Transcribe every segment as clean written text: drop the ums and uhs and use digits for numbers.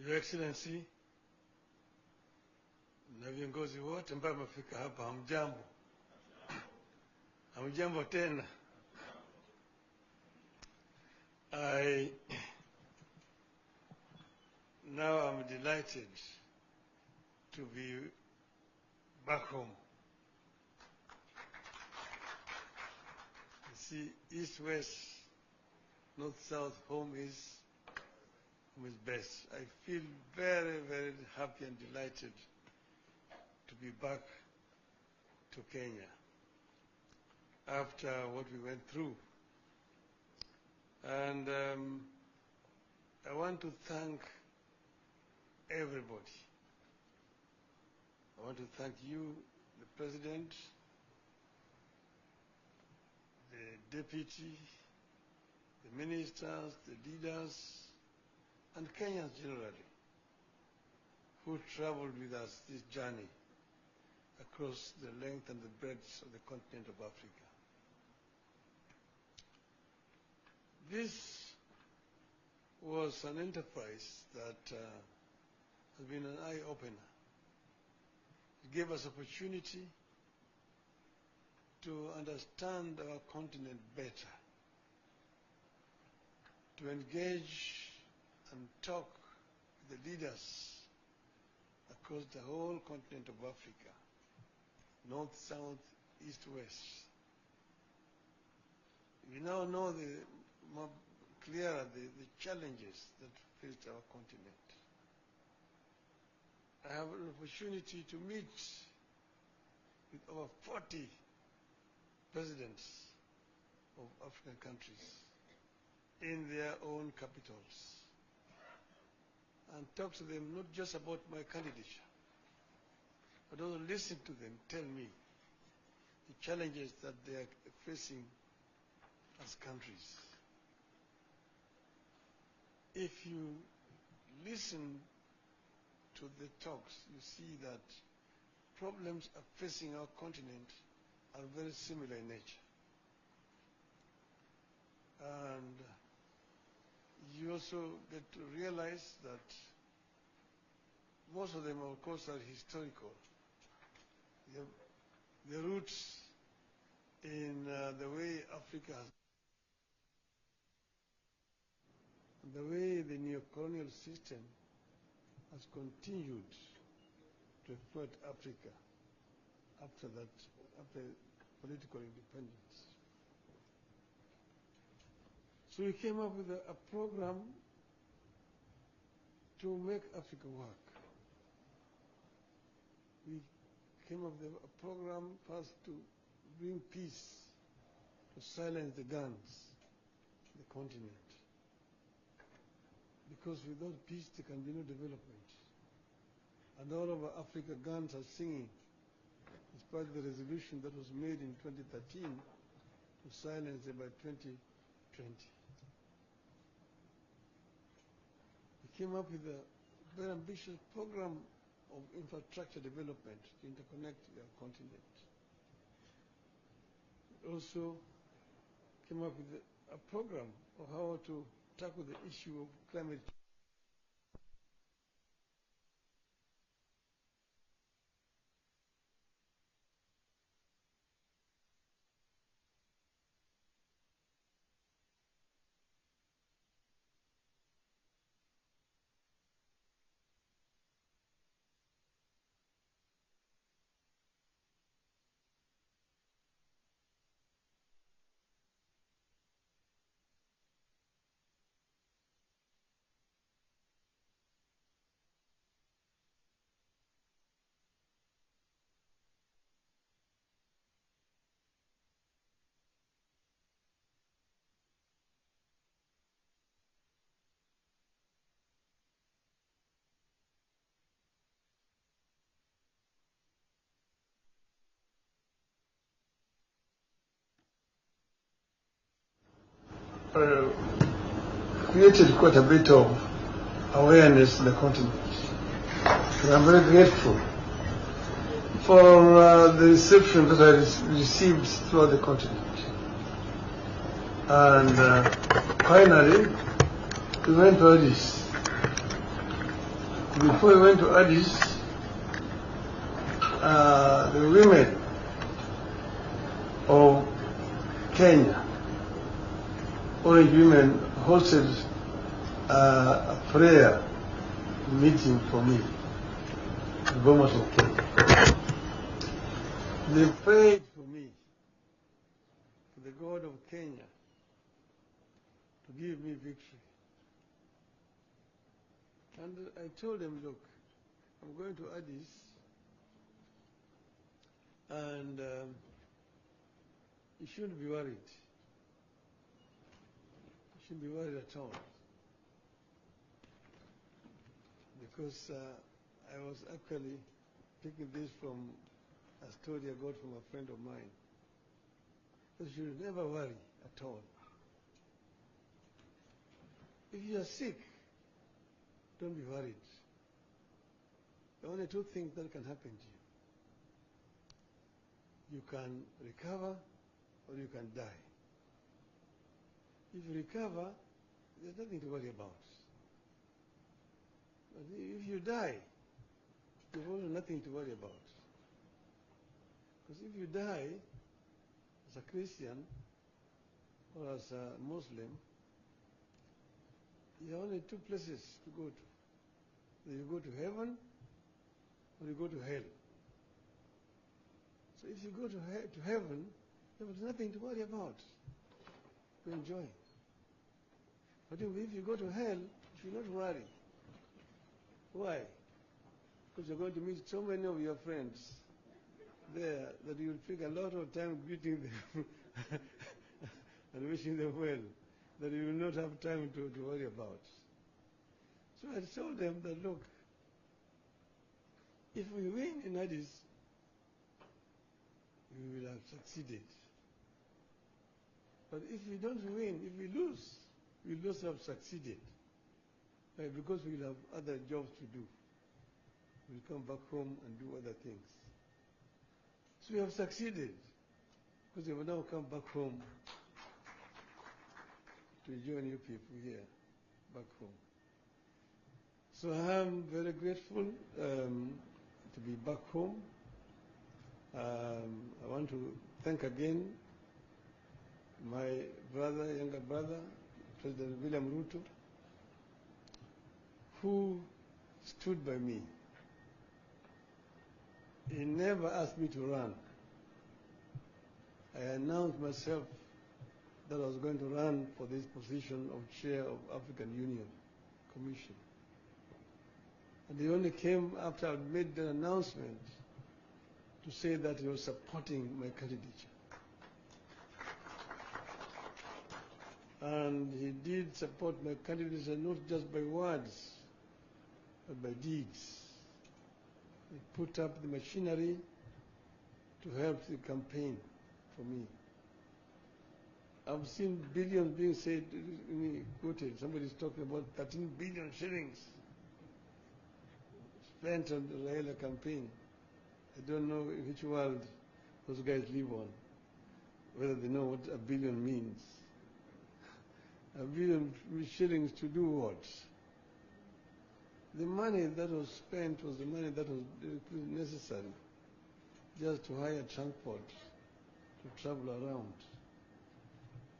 Your Excellency na viongozi wote ambao wamefika hapa, hamjambo. Hamjambo tena. Now I'm delighted to be back home. You see, east, west, north, south, home is best. I feel very, very happy and delighted to be back to Kenya after what we went through. And I want to thank everybody. I want to thank you, the President, the Deputy, the Ministers, the leaders, and Kenyans generally, who traveled with us this journey across the length and the breadth of the continent of Africa. This was an enterprise that has been an eye-opener. It gave us opportunity to understand our continent better, to engage and talk with the leaders across the whole continent of Africa, north, south, east, west. We now know more clearer the challenges that faced our continent. I have an opportunity to meet with over 40 presidents of African countries in their own capitals, and talk to them not just about my candidature, but also listen to them tell me the challenges that they are facing as countries. If you listen to the talks, you see that problems are facing our continent are very similar in nature. And you also get to realize that most of them, of course, are historical. The roots in the way Africa has, the way the neo-colonial system has continued to exploit Africa after political independence. So we came up with a program to make Africa work. We came up with a program first to bring peace, to silence the guns in the continent. Because without peace there can be no development. And all over Africa guns are singing, despite the resolution that was made in 2013 to silence them by 2020. We came up with a very ambitious program of infrastructure development to interconnect our continent. We also came up with a program of how to tackle the issue of climate change. Created quite a bit of awareness in the continent. And I'm very grateful for the reception that I received throughout the continent. And finally, we went to Addis before we went to Addis, the women of Kenya, orange women, hosted a prayer meeting for me, the Bomas of Kenya. They prayed for me, for the God of Kenya to give me victory. And I told them, look, I'm going to Addis, and you shouldn't be worried. You shouldn't be worried at all. Because I was actually taking this from a story I got from a friend of mine. You should never worry at all. If you are sick, don't be worried. There are only two things that can happen to you. You can recover or you can die. If you recover, there's nothing to worry about. But if you die, there's also nothing to worry about. Because if you die as a Christian or as a Muslim, you have only two places to go to. Either you go to heaven or you go to hell. So if you go to heaven, there was nothing to worry about, to enjoy. But if you go to hell, you should not worry. Why? Because you're going to meet so many of your friends there that you'll take a lot of time greeting them and wishing them well, that you will not have time to worry about. So I told them that, look, if we win in Addis, we will have succeeded. But if we don't win, if we lose, we will also have succeeded. Right? Because we will have other jobs to do. We'll come back home and do other things. So we have succeeded, because we will now come back home to join you people here, back home. So I am very grateful to be back home. I want to thank again my brother, younger brother, President William Ruto, who stood by me. He never asked me to run. I announced myself that I was going to run for this position of chair of African Union Commission. And he only came after I made the announcement to say that he was supporting my candidature. And he did support my candidature not just by words, but by deeds. He put up the machinery to help the campaign for me. I've seen billions being said, quoted. Somebody's talking about 13 billion shillings spent on the Raila campaign. I don't know in which world those guys live on, whether they know what a billion means. A billion shillings to do what? The money that was spent was the money that was necessary just to hire transport to travel around.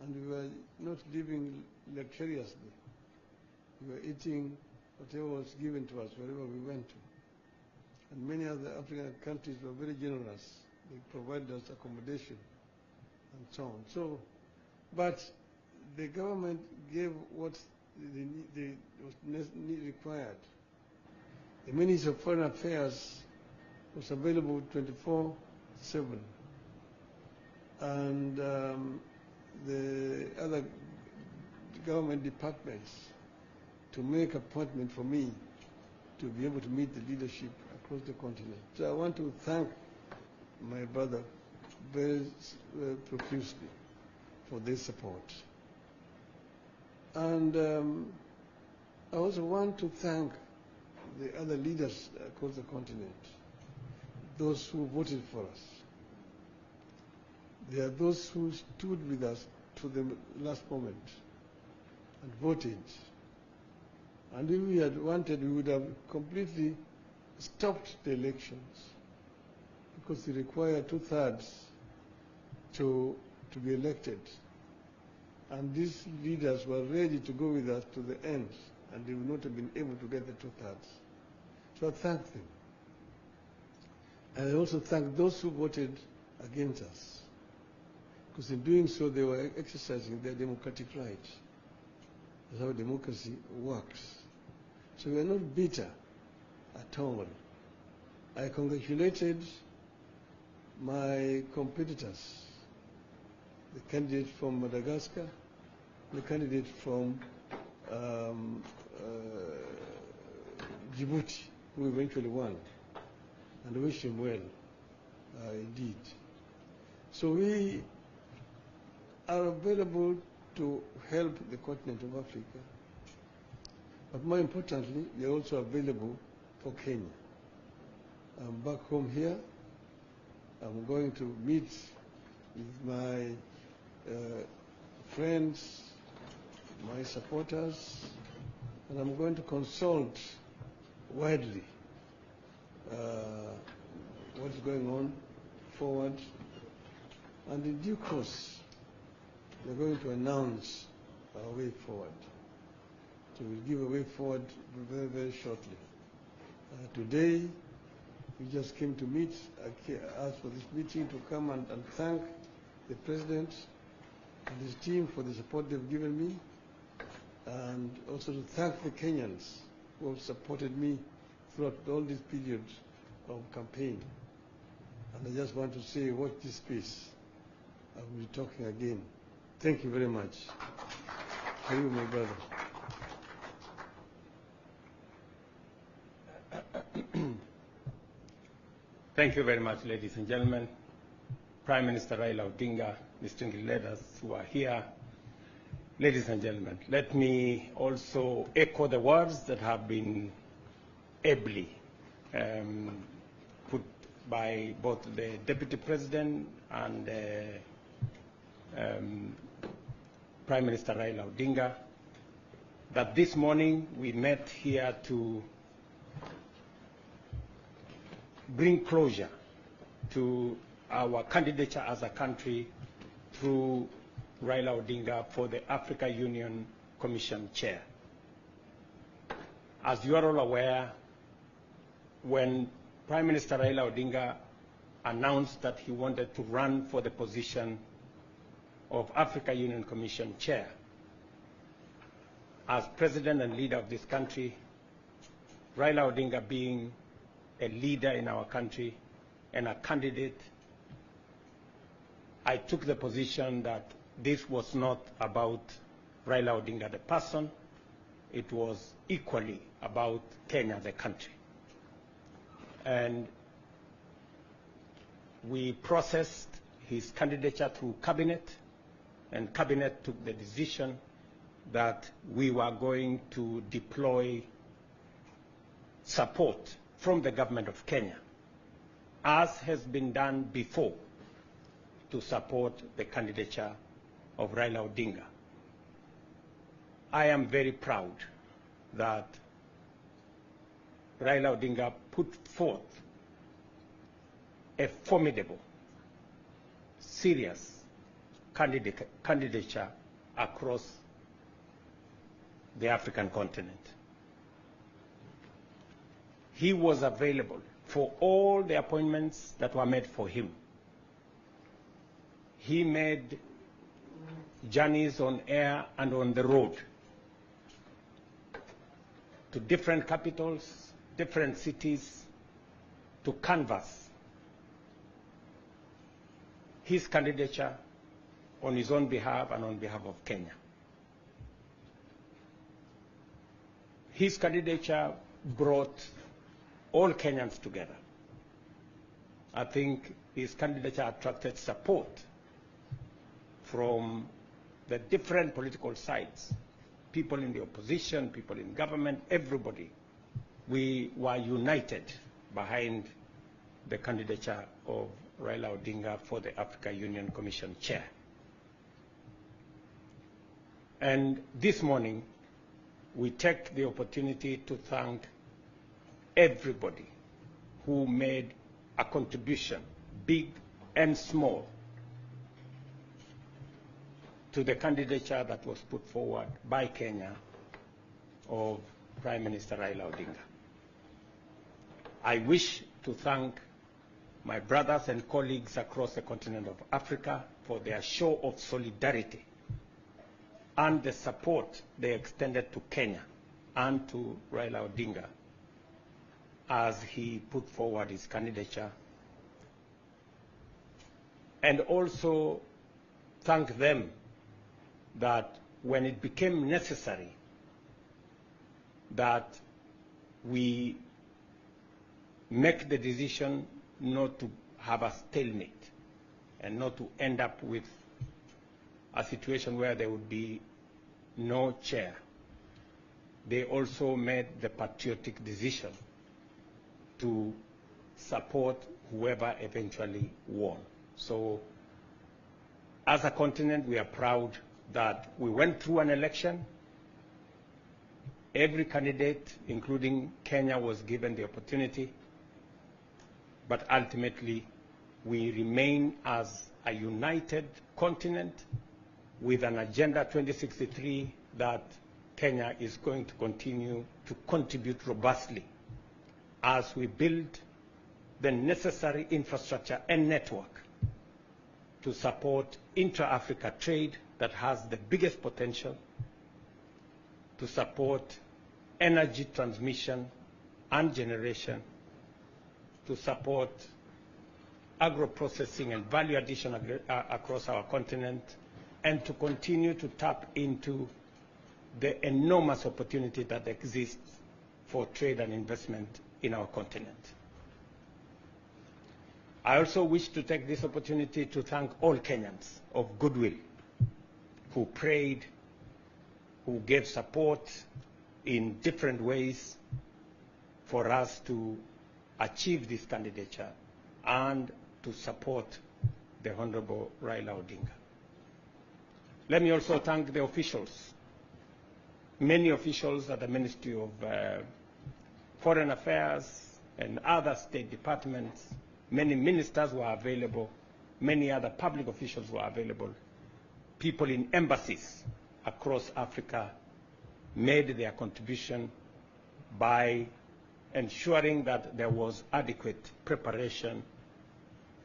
And we were not living luxuriously. We were eating whatever was given to us wherever we went to. And many other African countries were very generous. They provided us accommodation and so on. So, but the government gave what was required. The Ministry of Foreign Affairs was available 24/7. And the other government departments to make appointment for me to be able to meet the leadership across the continent. So I want to thank my brother very profusely for this support. And I also want to thank the other leaders across the continent, those who voted for us. There are those who stood with us to the last moment and voted And if we had wanted, we would have completely stopped the elections, because they require 2/3 to be elected. And these leaders were ready to go with us to the end, and they would not have been able to get the 2/3. So I thank them. And I also thank those who voted against us, because in doing so they were exercising their democratic right. That's how democracy works. So we are not bitter at all. I congratulated my competitors, the candidate from Madagascar, the candidate from Djibouti, who eventually won, and I wish him well, indeed. So we are available to help the continent of Africa, but more importantly, we are also available for Kenya. I'm back home here. I'm going to meet with my friends, my supporters, and I'm going to consult widely what's going on forward. And in due course, we're going to announce our way forward. So we'll give a way forward very, very shortly. Today, we just came to meet. I asked for this meeting to come and thank the President and his team for the support they've given me, and also to thank the Kenyans who have supported me throughout all this period of campaign. And I just want to say, watch this space. I will be talking again. Thank you very much. Thank you, my brother. Thank you very much, ladies and gentlemen. Prime Minister Raila Odinga, distinguished leaders who are here, ladies and gentlemen, let me also echo the words that have been ably put by both the Deputy President and Prime Minister Raila Odinga, that this morning we met here to bring closure to our candidature as a country through Raila Odinga for the Africa Union Commission Chair. As you are all aware, when Prime Minister Raila Odinga announced that he wanted to run for the position of Africa Union Commission Chair, as President and leader of this country, Raila Odinga being a leader in our country and a candidate, I took the position that this was not about Raila Odinga the person, it was equally about Kenya the country. And we processed his candidature through Cabinet, and Cabinet took the decision that we were going to deploy support from the government of Kenya, as has been done before, to support the candidature of Raila Odinga. I am very proud that Raila Odinga put forth a formidable, serious candidature across the African continent. He was available for all the appointments that were made for him. He made journeys on air and on the road to different capitals, different cities, to canvass his candidature on his own behalf and on behalf of Kenya. His candidature brought all Kenyans together. I think his candidature attracted support from the different political sides, people in the opposition, people in government, everybody. We were united behind the candidature of Raila Odinga for the Africa Union Commission Chair. And this morning, we take the opportunity to thank everybody who made a contribution, big and small, to the candidature that was put forward by Kenya of Prime Minister Raila Odinga. I wish to thank my brothers and colleagues across the continent of Africa for their show of solidarity and the support they extended to Kenya and to Raila Odinga as he put forward his candidature. And also thank them that when it became necessary that we make the decision not to have a stalemate and not to end up with a situation where there would be no chair, they also made the patriotic decision to support whoever eventually won. So as a continent, we are proud that we went through an election. Every candidate, including Kenya, was given the opportunity, but ultimately we remain as a united continent with an Agenda 2063 that Kenya is going to continue to contribute robustly as we build the necessary infrastructure and network to support intra-Africa trade that has the biggest potential, to support energy transmission and generation, to support agro-processing and value addition across our continent, and to continue to tap into the enormous opportunity that exists for trade and investment in our continent. I also wish to take this opportunity to thank all Kenyans of goodwill who prayed, who gave support in different ways for us to achieve this candidature and to support the Honorable Raila Odinga. Let me also thank the officials, many officials at the Ministry of Foreign Affairs and other state departments. Many ministers were available, many other public officials were available. People in embassies across Africa made their contribution by ensuring that there was adequate preparation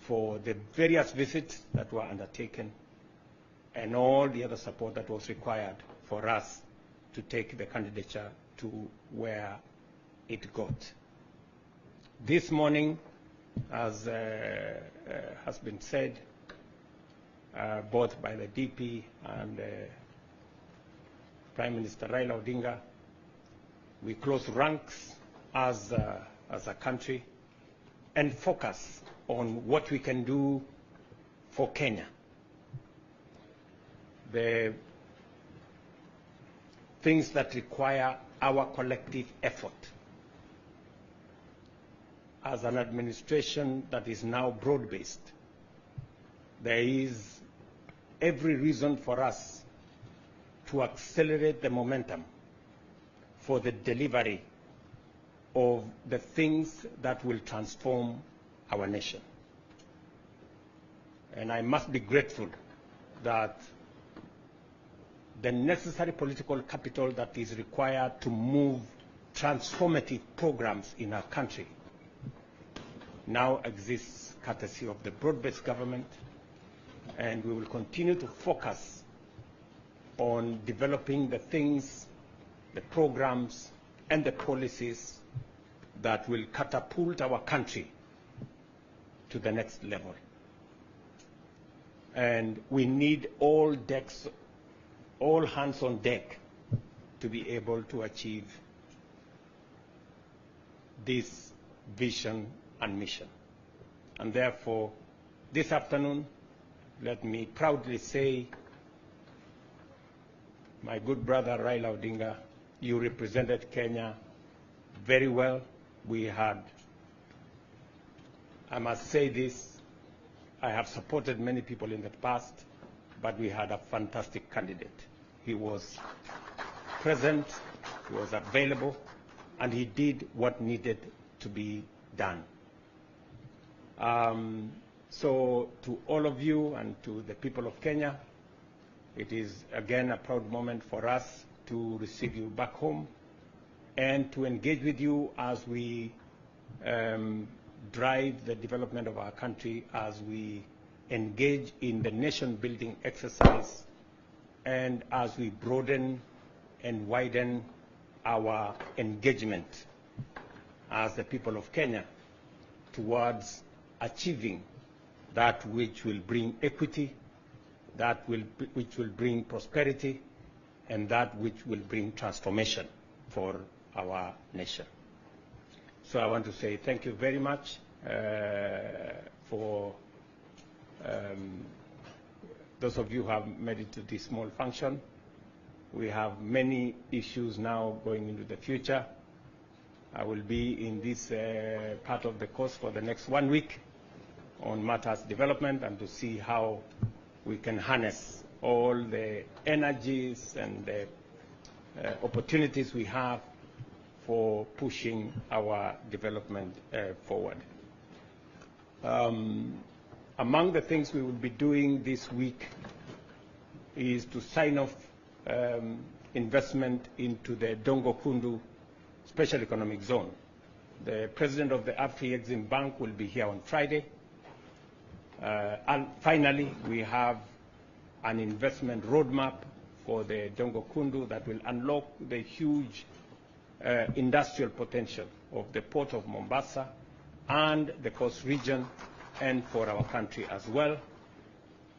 for the various visits that were undertaken and all the other support that was required for us to take the candidature to where it got. This morning, as has been said, both by the DP and Prime Minister Raila Odinga, we close ranks as a country and focus on what we can do for Kenya. The things that require our collective effort. As an administration that is now broad-based, there is every reason for us to accelerate the momentum for the delivery of the things that will transform our nation. And I must be grateful that the necessary political capital that is required to move transformative programs in our country now exists courtesy of the broad-based government, and we will continue to focus on developing the things, the programs, and the policies that will catapult our country to the next level. And we need all hands on deck to be able to achieve this vision and mission. And therefore, this afternoon, let me proudly say, my good brother Raila Odinga, you represented Kenya very well. We had, I must say this, I have supported many people in the past, but we had a fantastic candidate. He was present, He was available, and he did what needed to be done. So to all of you and to the people of Kenya, it is again a proud moment for us to receive you back home and to engage with you as we drive the development of our country, as we engage in the nation-building exercise, and as we broaden and widen our engagement as the people of Kenya towards achieving that which will bring equity, which will bring prosperity, and that which will bring transformation for our nation. So I want to say thank you very much for those of you who have made it to this small function. We have many issues now going into the future. I will be in this part of the course for the next 1 week on matters development and to see how we can harness all the energies and the opportunities we have for pushing our development forward. Among the things we will be doing this week is to sign off investment into the Dongo Kundu Special Economic Zone. The president of the Afri-Exim Bank will be here on Friday. And finally, we have an investment roadmap for the Dongo Kundu that will unlock the huge industrial potential of the port of Mombasa and the coast region, and for our country as well,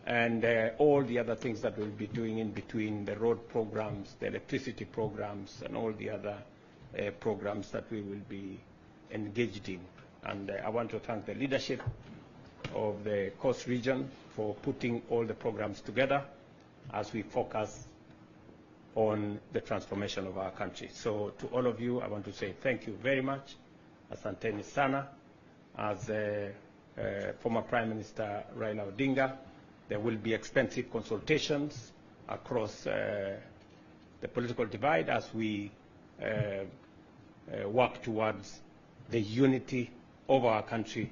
and all the other things that we'll be doing in between, the road programs, the electricity programs, and all the other programs that we will be engaged in. And I want to thank the leadership of the coast region for putting all the programs together as we focus on the transformation of our country. So to all of you, I want to say thank you very much. Asanteni sana. As former Prime Minister Raila Odinga, there will be extensive consultations across the political divide as we work towards the unity of our country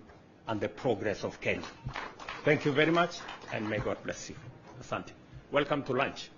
and the progress of Kenya. Thank you very much, and may God bless you. Asante. Welcome to lunch.